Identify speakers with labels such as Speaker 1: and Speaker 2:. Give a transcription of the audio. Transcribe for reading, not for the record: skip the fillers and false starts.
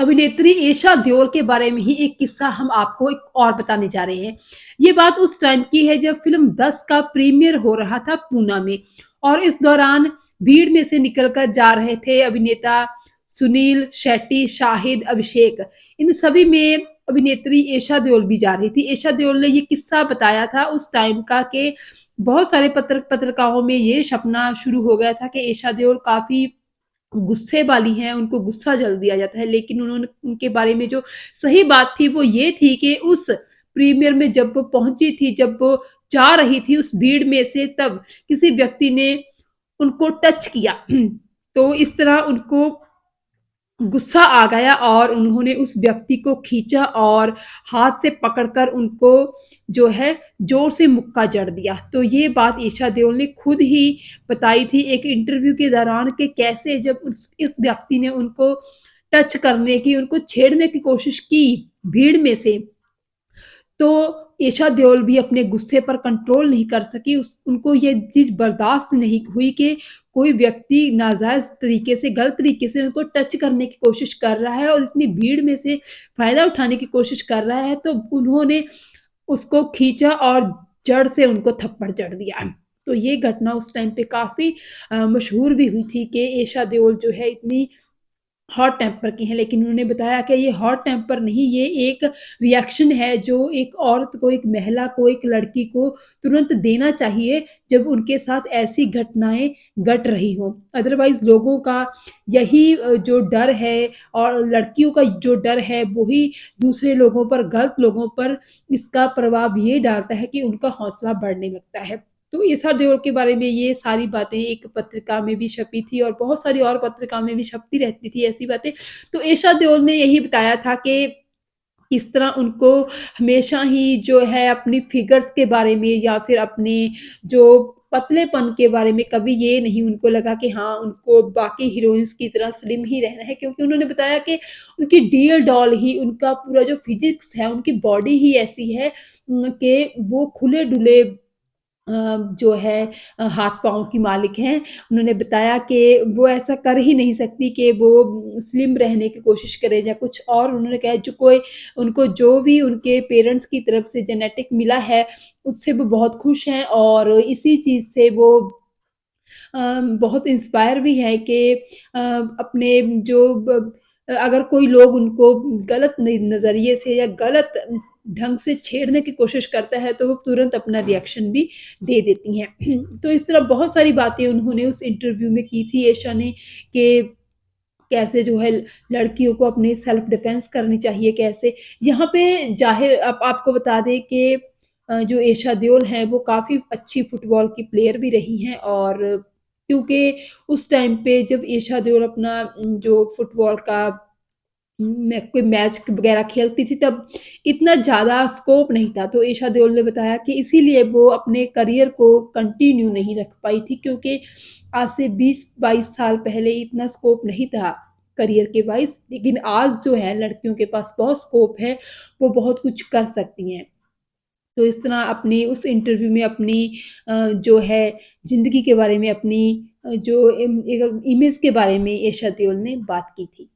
Speaker 1: अभिनेत्री ईशा देओल के बारे में ही एक किस्सा हम आपको एक और बताने जा रहे हैं। ये बात उस टाइम की है जब फ़िल्म 10 का प्रीमियर हो रहा था पूना में और इस दौरान भीड़ में से निकलकर जा रहे थे अभिनेता सुनील शेट्टी, शाहिद, अभिषेक। इन सभी में अभिनेत्री ईशा देओल भी जा रही थी। ईशा देओल ने ये किस्सा बताया था उस टाइम का कि बहुत सारे पत्रकारों में ये छपना शुरू हो गया था कि ईशा देओल काफ़ी गुस्से वाली हैं, उनको गुस्सा जल्दी दिया जाता है, लेकिन उन्होंने उनके बारे में जो सही बात थी वो ये थी कि उस प्रीमियर में जब वो पहुँची थी, जब वो जा रही थी उस भीड़ में से तब किसी व्यक्ति ने उनको टच किया। तो इस तरह उनको गुस्सा आ गया और उन्होंने उस व्यक्ति को खींचा और हाथ से पकड़कर उनको जो है ज़ोर से मुक्का जड़ दिया। तो ये बात ईशा देओल ने खुद ही बताई थी एक इंटरव्यू के दौरान कि कैसे जब उस इस व्यक्ति ने उनको टच करने की, उनको छेड़ने की कोशिश की भीड़ में से, तो ईशा देओल भी अपने गुस्से पर कंट्रोल नहीं कर सकी। उस उनको ये चीज़ बर्दाश्त नहीं हुई कि कोई व्यक्ति नाजायज़ तरीके से, गलत तरीके से उनको टच करने की कोशिश कर रहा है और इतनी भीड़ में से फ़ायदा उठाने की कोशिश कर रहा है, तो उन्होंने उसको खींचा और जड़ से उनको थप्पड़ जड़ दिया। तो ये घटना उस टाइम पे काफ़ी मशहूर भी हुई थी कि ईशा देओल जो है इतनी हॉट टेम्पर की हैं, लेकिन उन्होंने बताया कि ये हॉट टेम्पर नहीं, ये एक रिएक्शन है जो एक औरत को, एक महिला को, एक लड़की को तुरंत देना चाहिए जब उनके साथ ऐसी घटनाएँ घट रही हों। अदरवाइज़ लोगों का यही जो डर है और लड़कियों का जो डर है, वही दूसरे लोगों पर, गलत लोगों पर इसका प्रभाव ये डालता है कि उनका हौसला बढ़ने लगता है। तो ईशा देओल के बारे में ये सारी बातें एक पत्रिका में भी छपी थी और बहुत सारी और पत्रिका में भी छपती रहती थी ऐसी बातें। तो ईशा देओल ने यही बताया था कि इस तरह उनको हमेशा ही जो है अपनी फिगर्स के बारे में या फिर अपने जो पतलेपन के बारे में कभी ये नहीं उनको लगा कि हाँ, उनको बाकी हीरोइन्स की तरह स्लिम ही रहना है, क्योंकि उन्होंने बताया कि उनकी डील डॉल ही उनका पूरा जो फिज़िक्स है, उनकी बॉडी ही ऐसी है कि वो खुले-डुले जो है हाथ-पाँव की मालिक हैं। उन्होंने बताया कि वो ऐसा कर ही नहीं सकती कि वो स्लिम रहने की कोशिश करें या कुछ और। उन्होंने कहा जो कोई उनको जो भी उनके पेरेंट्स की तरफ से जेनेटिक मिला है, उससे वो बहुत खुश हैं और इसी चीज़ से वो बहुत इंस्पायर भी हैं कि अपने जो अगर कोई लोग उनको गलत नज़रिए से या गलत ढंग से छेड़ने की कोशिश करता है, तो वो तुरंत अपना रिएक्शन भी दे देती हैं। तो इस तरह बहुत सारी बातें उन्होंने उस इंटरव्यू में की थी ईशा ने कि कैसे जो है लड़कियों को अपनी सेल्फ डिफेंस करनी चाहिए, कैसे यहाँ पे ज़ाहिर अब आपको बता दें कि जो ईशा देओल हैं वो काफ़ी अच्छी फुटबॉल की प्लेयर भी रही हैं और क्योंकि उस टाइम पे जब ईशा देओल अपना जो फुटबॉल का कोई मैच वगैरह खेलती थी तब इतना ज़्यादा स्कोप नहीं था। तो ईशा देओल ने बताया कि इसीलिए वो अपने करियर को कंटिन्यू नहीं रख पाई थी क्योंकि आज से 20-22 साल पहले इतना स्कोप नहीं था करियर के वाइज़, लेकिन आज जो है लड़कियों के पास बहुत स्कोप है, वो बहुत कुछ कर सकती हैं। तो इस तरह अपनी उस इंटरव्यू में अपनी जो है ज़िंदगी के बारे में अपनी जो एक इमेज के बारे में ईशा देओल ने बात की थी।